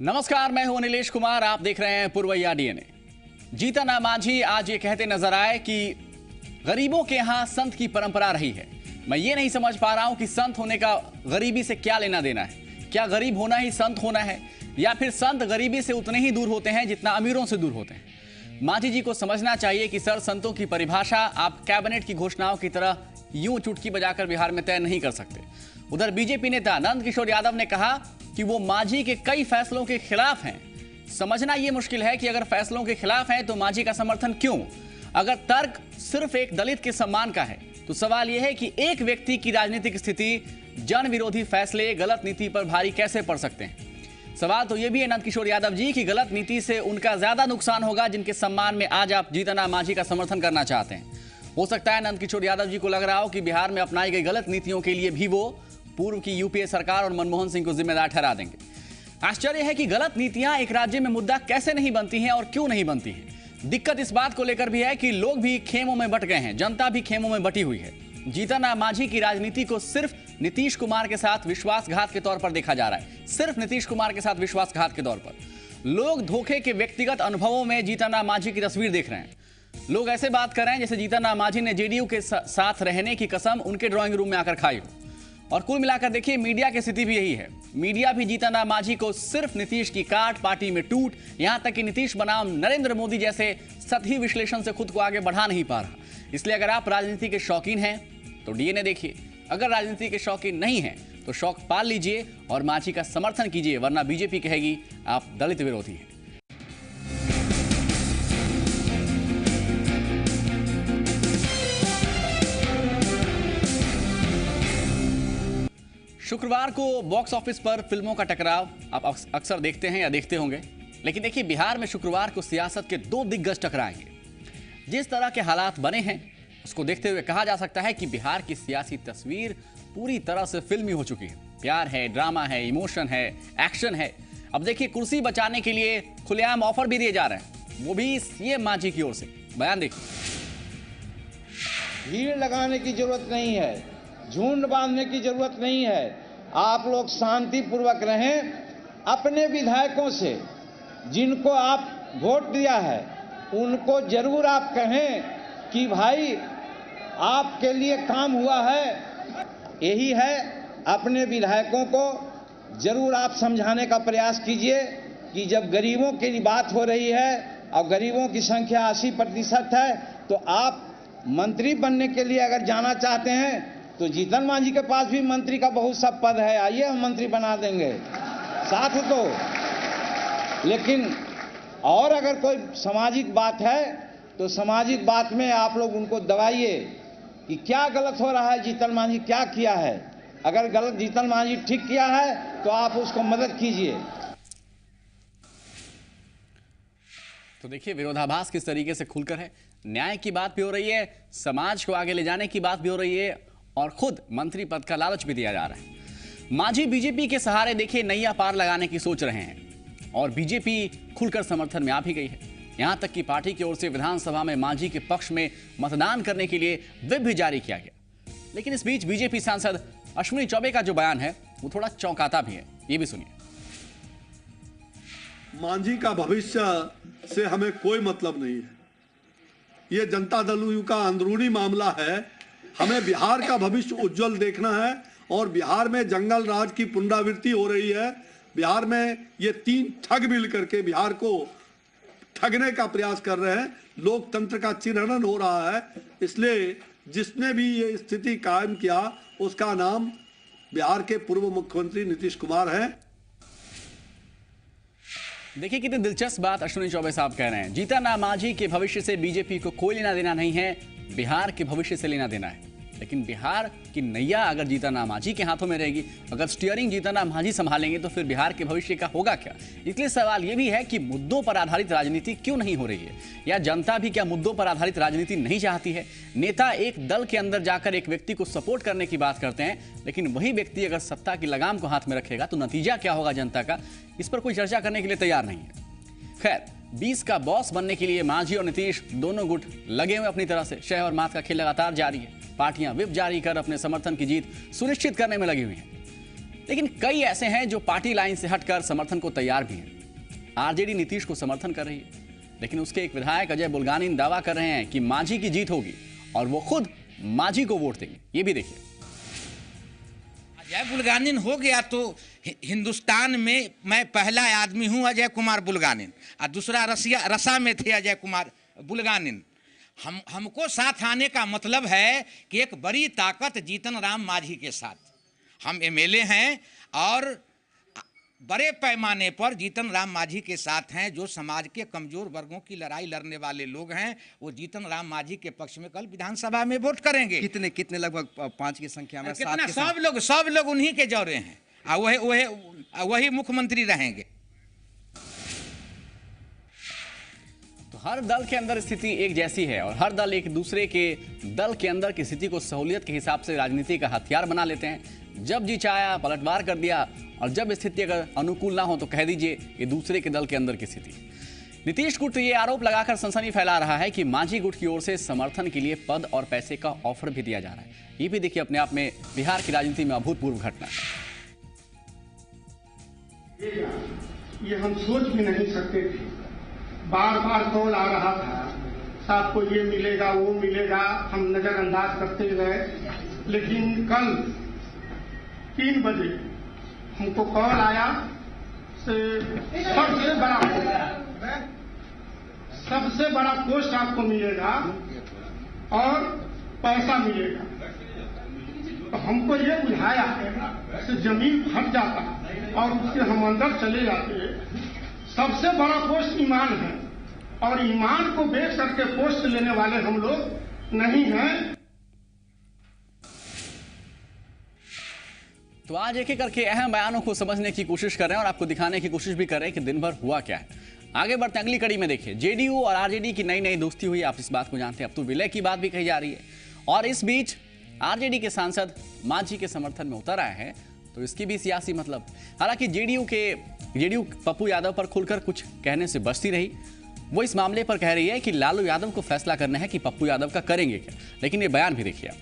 नमस्कार, मैं हूं नीलेश कुमार। आप देख रहे हैं पुरवैया डीएनए। जीतन राम मांझी आज ये कहते नजर आए कि गरीबों के यहां संत की परंपरा रही है। मैं ये नहीं समझ पा रहा हूं कि संत होने का गरीबी से क्या लेना देना है। क्या गरीब होना ही संत होना है, या फिर संत गरीबी से उतने ही दूर होते हैं जितना अमीरों से दूर होते हैं। मांझी जी को समझना चाहिए कि सर, संतों की परिभाषा आप कैबिनेट की घोषणाओं की तरह यूं चुटकी बजाकर बिहार में तय नहीं कर सकते। उधर बीजेपी नेता नंद किशोर यादव ने कहा कि वो मांझी के कई फैसलों के खिलाफ हैं। समझना यह मुश्किल है कि अगर फैसलों के खिलाफ हैं तो मांझी का समर्थन क्यों। अगर तर्क सिर्फ एक दलित के सम्मान का है तो सवाल यह है कि एक व्यक्ति की राजनीतिक स्थिति जन विरोधी फैसले गलत नीति पर भारी कैसे पड़ सकते हैं। सवाल तो यह भी है नंद किशोर यादव जी कि गलत नीति से उनका ज्यादा नुकसान होगा जिनके सम्मान में आज आप जीतन राम मांझी का समर्थन करना चाहते हैं। हो सकता है नंद किशोर यादव जी को लग रहा हो कि बिहार में अपनाई गई गलत नीतियों के लिए भी वो पूर्व की यूपीए सरकार और मनमोहन सिंह को जिम्मेदार ठहरा देंगे। आश्चर्य है कि गलत नीतियां एक राज्य में मुद्दा कैसे नहीं बनती हैं और क्यों नहीं बनती हैं। दिक्कत इस बात को लेकर भी है कि लोग भी खेमों में बट गए हैं, जनता भी खेमों में बटी हुई है। जीतन राम मांझी की राजनीति को सिर्फ नीतीश कुमार के साथ विश्वासघात के तौर पर देखा जा रहा है, सिर्फ नीतीश कुमार के साथ विश्वासघात के तौर पर। लोग धोखे के व्यक्तिगत अनुभवों में जीतन राम मांझी की तस्वीर देख रहे हैं। लोग ऐसे बात कर रहे हैं जैसे जीतन राम मांझी ने जेडीयू के साथ रहने की कसम उनके ड्राइंग रूम में आकर खाई हो। और कुल मिलाकर देखिए, मीडिया की स्थिति भी यही है। मीडिया भी जीतन राम मांझी को सिर्फ नीतीश की काट, पार्टी में टूट, यहां तक कि नीतीश बनाम नरेंद्र मोदी जैसे सतही विश्लेषण से खुद को आगे बढ़ा नहीं पा रहा। इसलिए अगर आप राजनीति के शौकीन हैं तो डीएनए देखिए, अगर राजनीति के शौकीन नहीं हैं तो शौक पाल लीजिए और मांझी का समर्थन कीजिए, वरना बीजेपी कहेगी आप दलित विरोधी हैं। शुक्रवार को बॉक्स ऑफिस पर फिल्मों का टकराव आप अक्सर देखते हैं या देखते होंगे। लेकिन देखिए, बिहार में शुक्रवार को सियासत के दो दिग्गज टकराएंगे। जिस तरह के हालात बने हैं उसको देखते हुए कहा जा सकता है कि बिहार की सियासी तस्वीर पूरी तरह से फिल्मी हो चुकी है। प्यार है, ड्रामा है, इमोशन है, एक्शन है। अब देखिए, कुर्सी बचाने के लिए खुलेआम ऑफर भी दिए जा रहे हैं, वो भी सीएम मांझी की ओर से। बयान देखिए। भीड़ लगाने की जरूरत नहीं है, झुंड बांधने की जरूरत नहीं है। आप लोग शांतिपूर्वक रहें। अपने विधायकों से जिनको आप वोट दिया है उनको जरूर आप कहें कि भाई आपके लिए काम हुआ है। यही है, अपने विधायकों को जरूर आप समझाने का प्रयास कीजिए कि जब गरीबों की बात हो रही है और गरीबों की संख्या 80% है, तो आप मंत्री बनने के लिए अगर जाना चाहते हैं तो जीतन मांझी के पास भी मंत्री का बहुत सा पद है, आइए हम मंत्री बना देंगे साथ तो। लेकिन और अगर कोई सामाजिक बात है तो सामाजिक बात में आप लोग उनको दबाइए कि क्या गलत हो रहा है, जीतन मांझी क्या किया है। अगर गलत जीतन मांझी ठीक किया है तो आप उसको मदद कीजिए। तो देखिए, विरोधाभास किस तरीके से खुलकर है। न्याय की बात भी हो रही है, समाज को आगे ले जाने की बात भी हो रही है, और खुद मंत्री पद का लालच भी दिया जा रहा है। मांझी बीजेपी के सहारे देखिए नैया पार लगाने की सोच रहे हैं और बीजेपी खुलकर समर्थन में आ भी गई है। यहां तक कि पार्टी की ओर से विधानसभा में मांझी के पक्ष में मतदान करने के लिए व्हिप भी जारी किया गया। लेकिन इस बीच बीजेपी सांसद अश्विनी चौबे का जो बयान है वो थोड़ा चौंकाता भी है। ये भी सुनिए। मांझी का भविष्य से हमें कोई मतलब नहीं है। ये जनता दल यू का अंदरूनी मामला है। हमें बिहार का भविष्य उज्जवल देखना है और बिहार में जंगल राज की पुनरावृत्ति हो रही है। बिहार में ये 3 ठग मिल करके बिहार को ठगने का प्रयास कर रहे हैं। लोकतंत्र का चिरहरण हो रहा है। इसलिए जिसने भी ये स्थिति कायम किया उसका नाम बिहार के पूर्व मुख्यमंत्री नीतीश कुमार है। देखिए कितनी दिलचस्प बात अश्विनी चौबे साहब कह रहे हैं। जीतन राम मांझी के भविष्य से बीजेपी को कोई लेना देना नहीं है, बिहार के भविष्य से लेना देना है। लेकिन बिहार की नैया अगर जीतन राम मांझी के हाथों में रहेगी, अगर स्टीयरिंग जीतन राम मांझी संभालेंगे तो फिर बिहार के भविष्य का होगा क्या। इसलिए सवाल यह भी है कि मुद्दों पर आधारित राजनीति क्यों नहीं हो रही है, या जनता भी क्या मुद्दों पर आधारित राजनीति नहीं चाहती है। नेता एक दल के अंदर जाकर एक व्यक्ति को सपोर्ट करने की बात करते हैं, लेकिन वही व्यक्ति अगर सत्ता की लगाम को हाथ में रखेगा तो नतीजा क्या होगा जनता का, इस पर कोई चर्चा करने के लिए तैयार नहीं है। खैर, 20 का बॉस बनने के लिए मांझी और नीतीश दोनों गुट लगे हुए अपनी तरह से। शह और मात का खेल लगातार जारी है। पार्टियां व्हिप जारी कर अपने समर्थन की जीत सुनिश्चित करने में लगी हुई हैं। लेकिन कई ऐसे हैं जो पार्टी लाइन से हटकर समर्थन को तैयार भी हैं। आरजेडी नीतीश को समर्थन कर रही है, लेकिन उसके एक विधायक अजय बुल्गानिन दावा कर रहे हैं कि मांझी की जीत होगी और वो खुद मांझी को वोट देंगे। ये भी देखिए। अजय बुल्गानिन हो गया तो हिंदुस्तान में मैं पहला आदमी हूं अजय कुमार बुल्गानिन, और दूसरा रसा में थे अजय कुमार बुल्गानिन। हमको साथ आने का मतलब है कि एक बड़ी ताकत जीतन राम मांझी के साथ हम एमएलए हैं और बड़े पैमाने पर जीतन राम मांझी के साथ हैं। जो समाज के कमजोर वर्गों की लड़ाई लड़ने वाले लोग हैं वो जीतन राम मांझी के पक्ष में कल विधानसभा में वोट करेंगे। कितने लगभग 5 की संख्या में? कितना? सब लोग उन्हीं के जौरे हैं और वही मुख्यमंत्री रहेंगे। तो हर दल के अंदर स्थिति एक जैसी है और हर दल एक दूसरे के दल के अंदर की स्थिति को सहूलियत के हिसाब से राजनीति का हथियार बना लेते हैं। जब जी चाया पलटवार कर दिया और जब स्थिति अगर अनुकूल ना हो तो कह दीजिए ये दूसरे के दल के अंदर की स्थिति। नीतीश गुट ये आरोप लगाकर सनसनी फैला रहा है कि मांझी गुट की ओर से समर्थन के लिए पद और पैसे का ऑफर भी दिया जा रहा है। ये भी देखिए अपने आप में बिहार की राजनीति में अभूतपूर्व घटना है। ये हम सोच भी नहीं सकते थे। बार बार कॉल आ रहा था, साहब को ये मिलेगा वो मिलेगा, हम नजरअंदाज करते गए। लेकिन कल 3 बजे हमको कॉल आया से सबसे बड़ा पोस्ट आपको मिलेगा और पैसा मिलेगा। तो हमको ये बुझाया से जमीन फट जाता और उससे हम अंदर चले जाते। सबसे बड़ा पोस्ट ईमान है और ईमान को बेच करके पोस्ट लेने वाले हम लोग नहीं हैं। तो आज एक एक करके अहम बयानों को समझने की कोशिश कर रहे हैं और आपको दिखाने की कोशिश भी कर रहे हैं कि दिन भर हुआ क्या है। आगे बढ़ते अगली कड़ी में देखिए, जेडीयू और आरजेडी की नई दोस्ती हुई, आप इस बात को जानते हैं। अब तो विलय की बात भी कही जा रही है और इस बीच आरजेडी के सांसद मांझी के समर्थन में उतर आए हैं, तो इसकी भी सियासी मतलब। हालांकि जेडीयू पप्पू यादव पर खुलकर कुछ कहने से बचती रही। वो इस मामले पर कह रही है कि लालू यादव को फैसला करना है कि पप्पू यादव का करेंगे क्या। लेकिन ये बयान भी देखिए आप।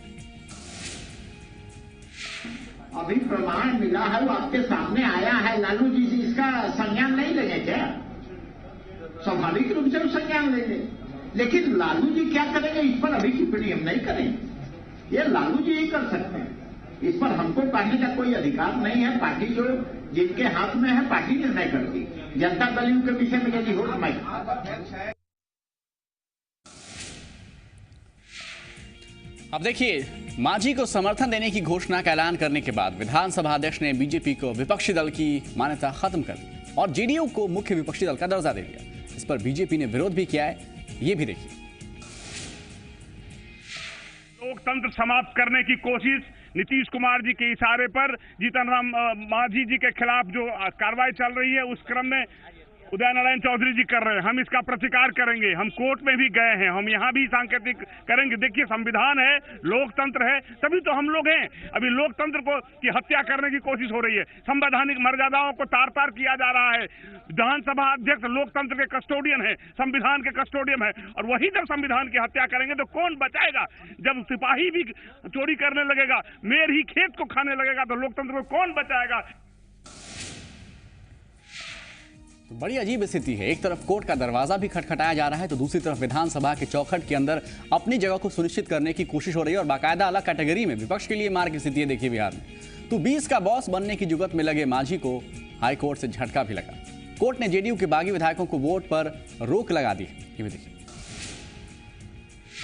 अभी प्रमाण मिला है, वो आपके सामने आया है। लालू जी से इसका संज्ञान नहीं लेंगे क्या? स्वाभाविक रूप से संज्ञान लेंगे, लेकिन लालू जी क्या करेंगे इस पर अभी टिप्पणी हम नहीं करेंगे। ये लालू जी ही कर सकते हैं, इस पर हमको पार्टी का कोई अधिकार नहीं है। पार्टी जो जिनके हाथ में है पार्टी निर्णय करती। जनता दल के विषय में यदि हो मैं अब देखिए, मांझी को समर्थन देने की घोषणा का ऐलान करने के बाद विधानसभा अध्यक्ष ने बीजेपी को विपक्षी दल की मान्यता खत्म कर दी और जेडीयू को मुख्य विपक्षी दल का दर्जा दे दिया। इस पर बीजेपी ने विरोध भी किया है, ये भी देखिए। लोकतंत्र समाप्त करने की कोशिश नीतीश कुमार जी के इशारे पर जीतन राम मांझी जी के खिलाफ जो कार्रवाई चल रही है उस क्रम में उदय नारायण चौधरी जी कर रहे हैं। हम इसका प्रतिकार करेंगे। हम कोर्ट में भी गए हैं, हम यहाँ भी सांकेतिक करेंगे। देखिए, संविधान है, लोकतंत्र है, तभी तो हम लोग हैं। अभी लोकतंत्र को की हत्या करने की कोशिश हो रही है। संवैधानिक मर्यादाओं को तार तार किया जा रहा है। विधानसभा अध्यक्ष लोकतंत्र के कस्टोडियन है, संविधान के कस्टोडियन है, और वही जब संविधान की हत्या करेंगे तो कौन बचाएगा? जब सिपाही भी चोरी करने लगेगा, मेर ही खेत को खाने लगेगा, तो लोकतंत्र को कौन बचाएगा? तो बड़ी अजीब स्थिति है। एक तरफ कोर्ट का दरवाजा भी खटखटाया जा रहा है तो दूसरी तरफ विधानसभा के चौखट के अंदर अपनी जगह को सुनिश्चित करने की कोशिश हो रही है और बाकायदा अलग कैटेगरी में विपक्ष के लिए मार की स्थिति है। देखिए बिहार में तो 20 का बॉस बनने की जुगत में लगे मांझी को हाई कोर्ट से झटका भी लगा। कोर्ट ने जेडीयू के बागी विधायकों को वोट पर रोक लगा दी। ये भी देखिए।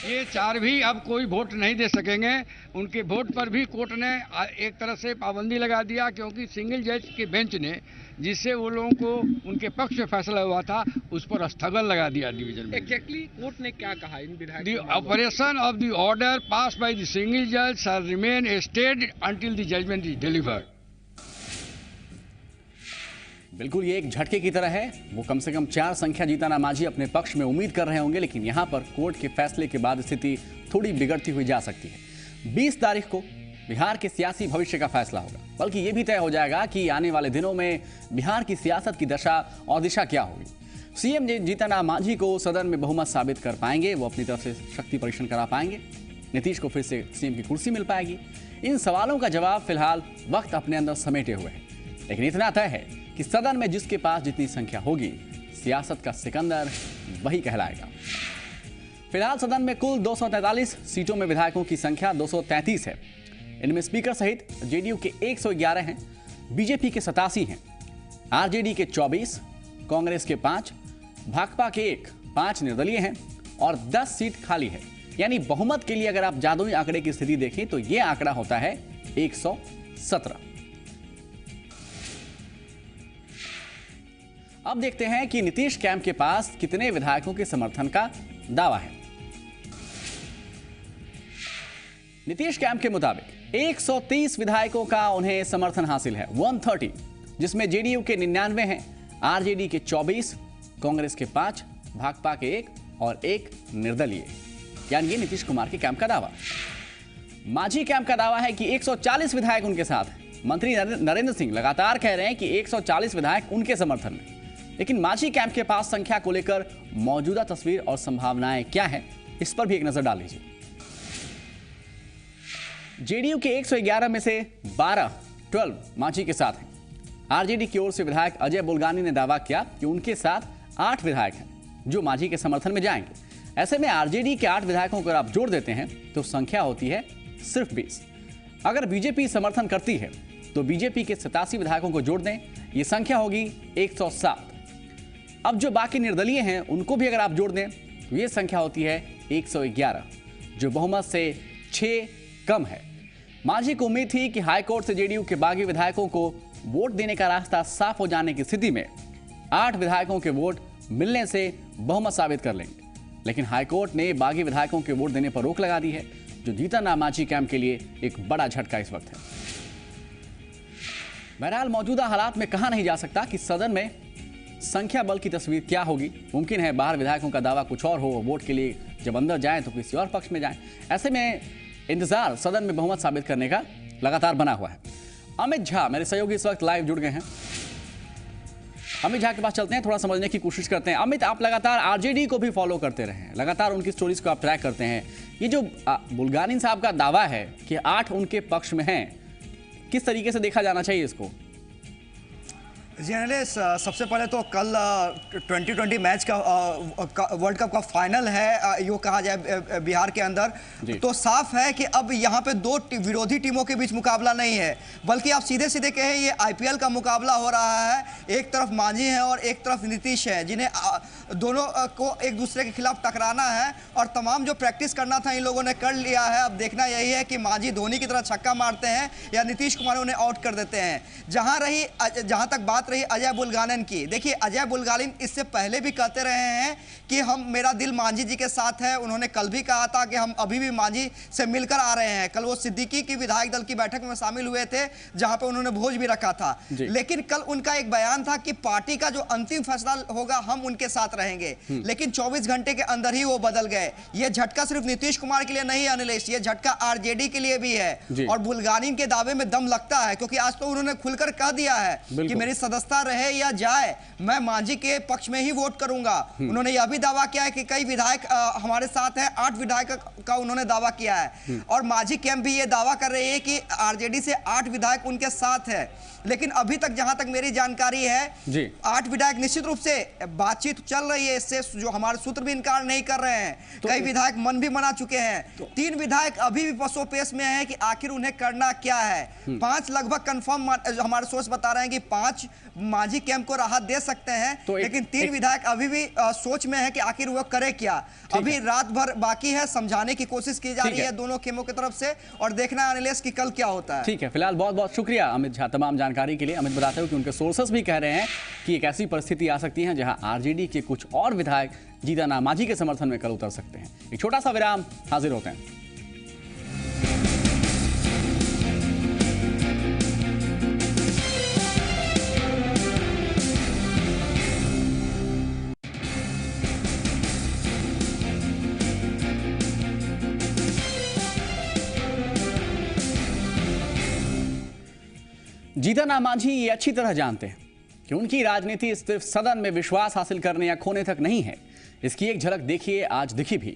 ये 4 भी अब कोई वोट नहीं दे सकेंगे। उनके वोट पर भी कोर्ट ने एक तरह से पाबंदी लगा दिया, क्योंकि सिंगल जज के बेंच ने जिससे वो लोगों को उनके पक्ष में फैसला हुआ था उस पर स्थगन लगा दिया डिवीजन में। एग्जैक्टली कोर्ट ने क्या कहा इन विधायकों? The operation of the order pass by the single जज shall remain stayed until the judgment is delivered. बिल्कुल ये एक झटके की तरह है। वो कम से कम 4 संख्या जीतन राम मांझी अपने पक्ष में उम्मीद कर रहे होंगे, लेकिन यहां पर कोर्ट के फैसले के बाद स्थिति थोड़ी बिगड़ती हुई जा सकती है। 20 तारीख को बिहार के सियासी भविष्य का फैसला होगा, बल्कि यह भी तय हो जाएगा कि आने वाले दिनों में बिहार की सियासत की दशा और दिशा क्या होगी। सीएम जीतन राम मांझी को सदन में बहुमत साबित कर पाएंगे, वो अपनी तरफ से शक्ति परीक्षण करा पाएंगे, नीतीश को फिर से सीएम की कुर्सी मिल पाएगी। इन सवालों का जवाब फिलहाल वक्त अपने अंदर समेटे हुए है, लेकिन इतना तय है कि सदन में जिसके पास जितनी संख्या होगी सियासत का सिकंदर वही कहलाएगा। फिलहाल सदन में कुल 243 सीटों में विधायकों की संख्या 233 है। इनमें स्पीकर सहित जेडीयू के 111 हैं, बीजेपी के 87 हैं, आरजेडी के 24, कांग्रेस के 5, भाकपा के 1, 5 निर्दलीय हैं और 10 सीट खाली है। यानी बहुमत के लिए अगर आप जादुई आंकड़े की स्थिति देखें तो यह आंकड़ा होता है 117। अब देखते हैं कि नीतीश कैंप के पास कितने विधायकों के समर्थन का दावा है। नीतीश कैंप के मुताबिक 130 विधायकों का उन्हें समर्थन हासिल है, 130, जिसमें जेडीयू के 99 हैं, आरजेडी के 24, कांग्रेस के 5, भाकपा के 1 और 1 निर्दलीय। यानी ये नीतीश कुमार के कैंप का दावा। मांझी कैंप का दावा है कि 140 विधायक उनके साथ हैं। मंत्री नरेंद्र सिंह लगातार कह रहे हैं कि 140 विधायक उनके समर्थन में, लेकिन मांझी कैंप के पास संख्या को लेकर मौजूदा तस्वीर और संभावनाएं क्या है, इस पर भी एक नजर डाल लीजिए। जेडीयू के 111 में से 12 मांझी के साथ हैं। आरजेडी की ओर से विधायक अजय बुल्गानी ने दावा किया कि उनके साथ 8 विधायक हैं जो मांझी के समर्थन में जाएंगे। ऐसे में आरजेडी के 8 विधायकों को अगर आप जोड़ देते हैं तो संख्या होती है सिर्फ 20। अगर बीजेपी समर्थन करती है तो बीजेपी के 87 विधायकों को जोड़ दें, ये संख्या होगी 107। अब जो बाकी निर्दलीय हैं उनको भी अगर आप जोड़ दें तो ये संख्या होती है 111, जो बहुमत से 6 कम है। मांझी को उम्मीद थी कि हाईकोर्ट से जेडीयू के बागी विधायकों को वोट देने का रास्ता साफ हो जाने की स्थिति में 8 विधायकों के वोट मिलने से बहुमत साबित कर लेंगे, लेकिन हाईकोर्ट ने बागी विधायकों के वोट देने पर रोक लगा दी है, जो जीतन राम मांझी कैंप के लिए एक बड़ा झटका इस वक्त है। बहरहाल मौजूदा हालात में कहा नहीं जा सकता कि सदन में संख्या बल की तस्वीर क्या होगी। मुमकिन है बाहर विधायकों का दावा कुछ और हो, वोट के लिए जब अंदर जाएं तो किसी और पक्ष में जाएं। ऐसे में इंतजार सदन में बहुमत साबित करने का लगातार बना हुआ है। अमित झा मेरे सहयोगी इस वक्त लाइव जुड़ गए हैं। अमित झा के पास चलते हैं, थोड़ा समझने की कोशिश करते हैं। अमित, आप लगातार आरजेडी को भी फॉलो करते रहे हैं, लगातार उनकी स्टोरीज को आप ट्रैक करते हैं। ये जो बुल्गानी साहब का दावा है कि 8 उनके पक्ष में हैं, किस तरीके से देखा जाना चाहिए इसको? जी एनालिस्ट, सबसे पहले तो कल 2020 मैच का वर्ल्ड कप का फाइनल है, यो कहा जाए बिहार के अंदर, तो साफ है कि अब यहाँ पे 2 विरोधी टीमों के बीच मुकाबला नहीं है, बल्कि आप सीधे सीधे कहें ये आईपीएल का मुकाबला हो रहा है। एक तरफ मांझी है और एक तरफ नीतीश है, जिन्हें दोनों को एक दूसरे के खिलाफ टकराना है और तमाम जो प्रैक्टिस करना था इन लोगों ने कर लिया है। अब देखना यही है कि मांझी धोनी की तरह छक्का मारते हैं या नीतीश कुमार उन्हें आउट कर देते हैं। जहां तक बात रही अजय बुल्गानन की, देखिए अजय बुल्गानन इससे पहले भी कहते रहे हैं कि मेरा दिल मांझी जी के साथ है। उन्होंने कल भी कहा था कि हम अभी भी मांझी से मिलकर आ रहे हैं। कल वो सिद्दीकी की विधायक दल की बैठक में शामिल हुए थे जहां पे उन्होंने भोज भी रखा था, लेकिन कल उनका एक बयान था कि पार्टी का जो अंतिम फैसला होगा हम उनके साथ रहेंगे, लेकिन 24 घंटे के अंदर ही वो बदल गए। ये झटका सिर्फ नीतीश कुमार के लिए नहीं अनिलेश, ये झटका आरजेडी के लिए भी है। और बुल्गानी के दावे में दम लगता है, क्योंकि आज तो उन्होंने खुलकर कह दिया है कि मेरी सदस्यता रहे या जाए मैं मांझी के पक्ष में ही वोट करूंगा। उन्होंने यह भी दावा किया है कि कई विधायक हमारे साथ हैं, 8 विधायक का उन्होंने दावा किया है। और मांझी कैंप भी यह दावा कर रही है कि आरजेडी से 8 विधायक उनके साथ है, लेकिन अभी तक जहां तक मेरी जानकारी है 8 विधायक निश्चित रूप से बातचीत चल रही है, इससे जो हमारे सूत्र भी इनकार नहीं कर रहे हैं। कई विधायक मन भी मना चुके हैं। 3 विधायक अभी भी पसोपेश में है कि आखिर उन्हें करना क्या है। 5 लगभग कंफर्म हमारे सोर्स बता रहे हैं कि 5 मांझी कैंप को राहत दे सकते हैं, लेकिन 3 विधायक अभी भी सोच में है कि आखिर वो करे क्या। अभी रात भर बाकी है, समझाने की कोशिश की जा रही है दोनों कैंपों की तरफ से, और देखना अनिलेश की कल क्या होता है। ठीक है, फिलहाल बहुत बहुत शुक्रिया अमित झा तमाम जानकारी के लिए। अमित बताते हो कि उनके सोर्सेस भी कह रहे हैं कि एक ऐसी परिस्थिति आ सकती है जहां आरजेडी के कुछ और विधायक जीतन राम मांझी के समर्थन में कल उतर सकते हैं। एक छोटा सा विराम, हाजिर होते हैं। जीतन राम मांझी ये अच्छी तरह जानते हैं कि उनकी राजनीति सिर्फ सदन में विश्वास हासिल करने या खोने तक नहीं है। इसकी एक झलक देखिए, आज दिखी भी।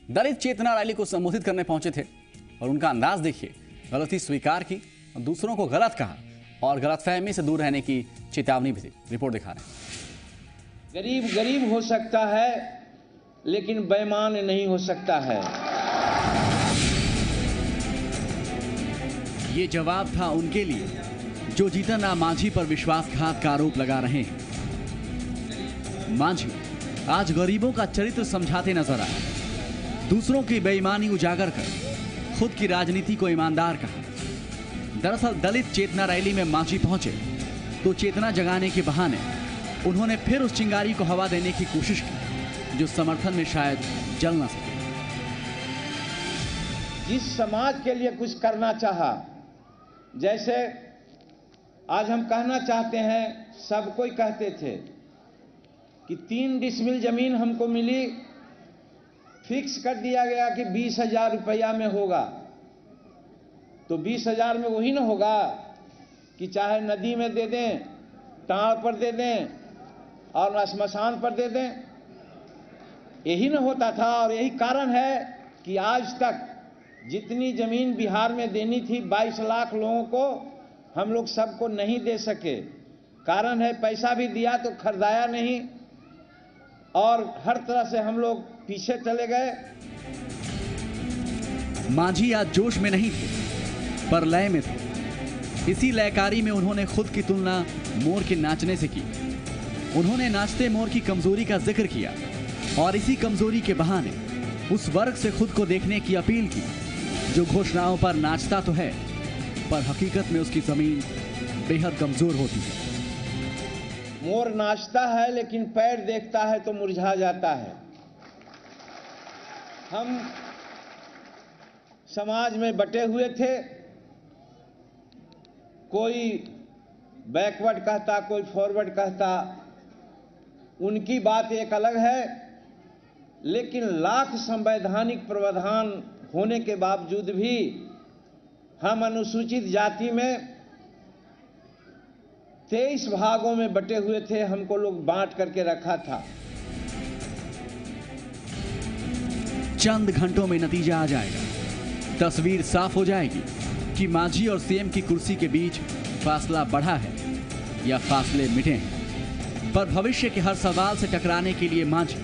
दलित चेतना रैली को संबोधित करने पहुंचे थे और उनका अंदाज देखिए, गलती स्वीकार की और दूसरों को गलत कहा और गलतफहमी से दूर रहने की चेतावनी भी थी। रिपोर्ट दिखा रहे हैं। गरीब गरीब हो सकता है, लेकिन बेईमान नहीं हो सकता है। ये जवाब था उनके लिए जो जीतन राम मांझी पर विश्वासघात का आरोप लगा रहे हैं। मांझी आज गरीबों का चरित्र समझाते नजर आए, दूसरों की बेईमानी उजागर कर खुद की राजनीति को ईमानदार कहा। दरअसल दलित चेतना रैली में मांझी पहुंचे तो चेतना जगाने के बहाने उन्होंने फिर उस चिंगारी को हवा देने की कोशिश की जो समर्थन में शायद जल न सके। जिस समाज के लिए कुछ करना चाहा, जैसे आज हम कहना चाहते हैं, सब कोई कहते थे कि 3 डिसमिल जमीन हमको मिली, फिक्स कर दिया गया कि 20,000 रुपया में होगा, तो 20,000 में वही ना होगा कि चाहे नदी में दे दें, टाड़ पर दे दें और श्मशान पर दे दें। यही ना होता था। और यही कारण है कि आज तक जितनी जमीन बिहार में देनी थी 22 लाख लोगों को, हम लोग सबको नहीं दे सके। कारण है पैसा भी दिया तो खरीदाया नहीं, और हर तरह से हम लोग पीछे चले गए। मांझी आज जोश में नहीं थे पर लय में थे। इसी लयकारी में उन्होंने खुद की तुलना मोर के नाचने से की। उन्होंने नाचते मोर की कमजोरी का जिक्र किया और इसी कमजोरी के बहाने उस वर्ग से खुद को देखने की अपील की जो घोषणाओं पर नाचता तो है पर हकीकत में उसकी जमीन बेहद कमजोर होती है। मोर नाचता है लेकिन पैर देखता है तो मुरझा जाता है। हम समाज में बटे हुए थे, कोई बैकवर्ड कहता, कोई फॉरवर्ड कहता, उनकी बात एक अलग है। लेकिन लाख संवैधानिक प्रावधान होने के बावजूद भी हम अनुसूचित जाति में 23 भागों में बटे हुए थे। हमको लोग बांट करके रखा था। चंद घंटों में नतीजा आ जाएगा, तस्वीर साफ हो जाएगी कि मांझी और सीएम की कुर्सी के बीच फासला बढ़ा है या फासले मिटे हैं। पर भविष्य के हर सवाल से टकराने के लिए मांझी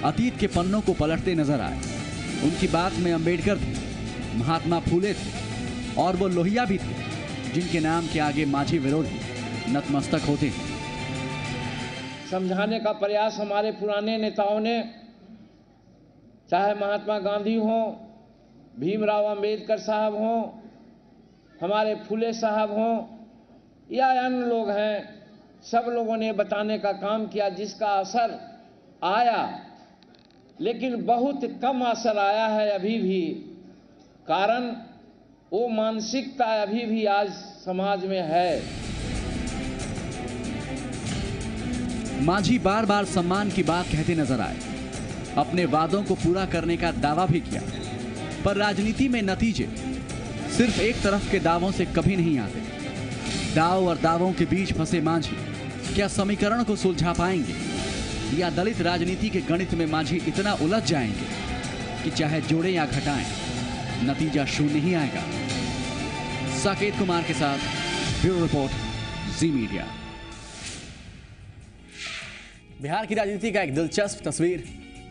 अतीत के पन्नों को पलटते नजर आए। उनकी बात में अंबेडकर थे, महात्मा फूले थे और वो लोहिया भी थे जिनके नाम के आगे मांझी विरोधी नतमस्तक होते हैं। समझाने का प्रयास हमारे पुराने नेताओं ने, चाहे महात्मा गांधी हो, भीमराव अंबेडकर साहब हो, हमारे फूले साहब हो या अन्य लोग हैं, सब लोगों ने बताने का काम किया जिसका असर आया, लेकिन बहुत कम असर आया है अभी भी। कारण वो मानसिकता अभी भी आज समाज में है। मांझी बार बार सम्मान की बात कहते नजर आए, अपने वादों को पूरा करने का दावा भी किया, पर राजनीति में नतीजे सिर्फ एक तरफ के दावों से कभी नहीं आते। दाव और दावों के बीच फंसे मांझी क्या समीकरण को सुलझा पाएंगे या दलित राजनीति के गणित में मांझी इतना उलझ जाएंगे कि चाहे जोड़ें या घटाएं नतीजा शून्य ही आएगा। साकेत कुमार के साथ ब्यूरो रिपोर्ट, जी मीडिया। बिहार की राजनीति का एक दिलचस्प तस्वीर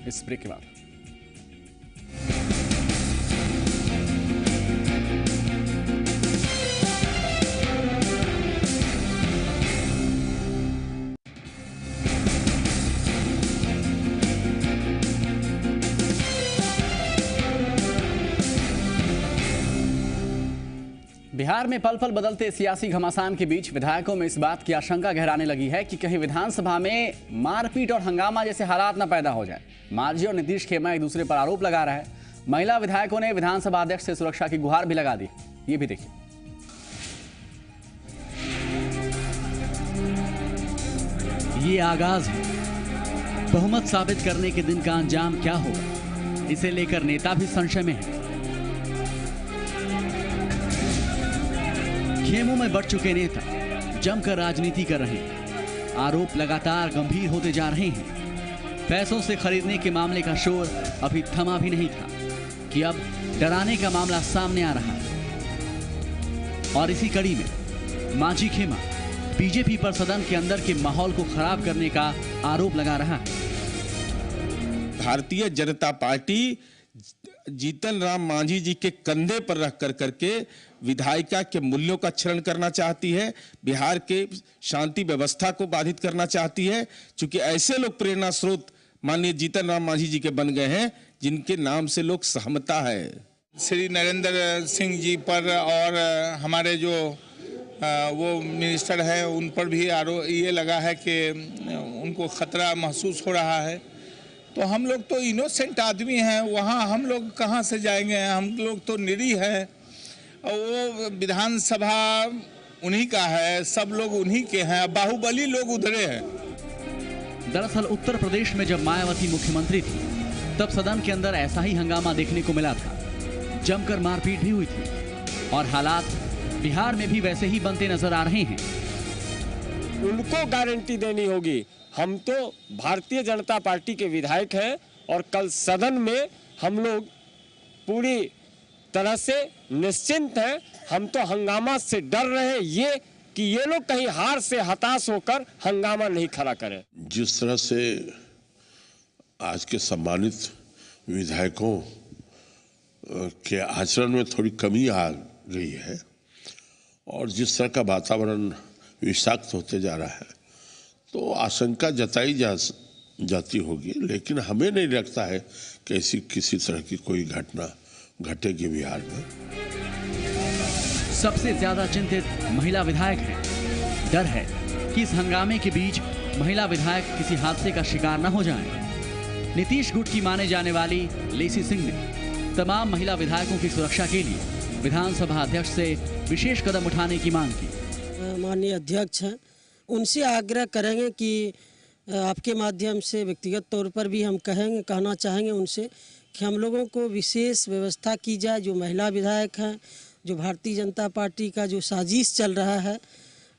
इस ब्रेक के बाद। बिहार में पल पल बदलते सियासी घमासान के बीच विधायकों में इस बात की आशंका गहराने लगी है कि कहीं विधानसभा में मारपीट और हंगामा जैसे हालात न पैदा हो जाए। मांझी और नीतीश खेमा एक दूसरे पर आरोप लगा रहा है। महिला विधायकों ने विधानसभा अध्यक्ष से सुरक्षा की गुहार भी लगा दी। ये भी देखिए। ये आगाज है, बहुमत साबित करने के दिन का अंजाम क्या होगा, इसे लेकर नेता भी संशय में है। खेमों में बढ़ चुके नेता जमकर राजनीति कर रहे हैं। आरोप लगातार गंभीर होते जा रहे हैं। पैसों से खरीदने के मामले का शोर अभी थमा भी नहीं था कि अब डराने का मामला सामने आ रहा है। और इसी कड़ी में मांझी खेमा बीजेपी पर सदन के अंदर के माहौल को खराब करने का आरोप लगा रहा है। भारतीय जनता पार्टी जीतन राम मांझी जी के कंधे पर रख कर करके विधायिका के मूल्यों का क्षरण करना चाहती है, बिहार के शांति व्यवस्था को बाधित करना चाहती है, क्योंकि ऐसे लोग प्रेरणा स्रोत माननीय जीतन राम मांझी जी के बन गए हैं जिनके नाम से लोग सहमता है। श्री नरेंद्र सिंह जी पर और हमारे जो वो मिनिस्टर है उन पर भी ये लगा है कि उनको खतरा महसूस हो रहा है। तो हम लोग तो इनोसेंट आदमी हैं, वहाँ हम लोग कहाँ से जाएंगे, हम लोग तो निरीह हैं। और वो विधानसभा उन्हीं का है, सब लोग उन्हीं के हैं, बाहुबली लोग उधरे हैं। दरअसल उत्तर प्रदेश में जब मायावती मुख्यमंत्री थी तब सदन के अंदर ऐसा ही हंगामा देखने को मिला था, जमकर मारपीट भी हुई थी और हालात बिहार में भी वैसे ही बनते नजर आ रहे हैं। उनको गारंटी देनी होगी। हम तो भारतीय जनता पार्टी के विधायक हैं और कल सदन में हम लोग पूरी तरह से निश्चिंत हैं। हम तो हंगामा से डर रहे हैं ये कि ये लोग कहीं हार से हताश होकर हंगामा नहीं खड़ा करें। जिस तरह से आज के सम्मानित विधायकों के आचरण में थोड़ी कमी आ गई है और जिस तरह का वातावरण विषाक्त होते जा रहा है तो आशंका जताई जाती होगी, लेकिन हमें नहीं लगता है कि ऐसी किसी तरह की कोई घटना घटेगी बिहार में। सबसे ज्यादा चिंतित महिला विधायक हैं। डर है कि इस हंगामे के बीच महिला विधायक किसी हादसे का शिकार न हो जाएं। नीतीश गुट की माने जाने वाली लेसी सिंह ने तमाम महिला विधायकों की सुरक्षा के लिए विधानसभा अध्यक्ष से विशेष कदम उठाने की मांग की। माननीय अध्यक्ष हैं, उनसे आग्रह करेंगे कि आपके माध्यम से व्यक्तिगत तौर पर भी हम कहना चाहेंगे उनसे कि हम लोगों को विशेष व्यवस्था की जाए। जो महिला विधायक हैं, जो भारतीय जनता पार्टी का जो साजिश चल रहा है,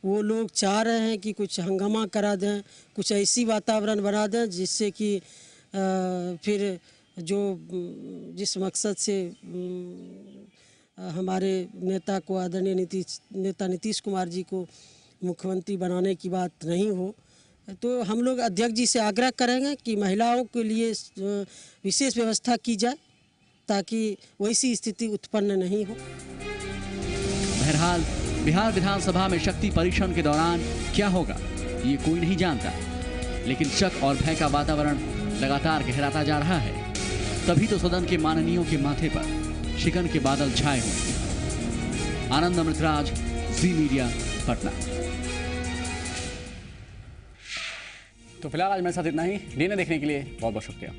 वो लोग चाह रहे हैं कि कुछ हंगामा करा दें, कुछ ऐसी वातावरण बना दें जिससे कि फिर जो जिस मकसद से हमारे नेता को आदरणीय नेता नीतीश कुमार जी को मुख्यमंत्री बनाने की बात नहीं हो। तो हम लोग अध्यक्ष जी से आग्रह करेंगे कि महिलाओं के लिए विशेष व्यवस्था की जाए ताकि वैसी स्थिति उत्पन्न नहीं हो। बहरहाल बिहार विधानसभा में शक्ति परीक्षण के दौरान क्या होगा ये कोई नहीं जानता, लेकिन शक और भय का वातावरण लगातार गहराता जा रहा है। तभी तो सदन के माननीयों के माथे पर शिकन के बादल छाए हुए हैं। आनंद अमृतराज, जी मीडिया, पटना। तो फिलहाल आज मेरे साथ इतना ही। डीएनए देखने के लिए बहुत बहुत शुक्रिया।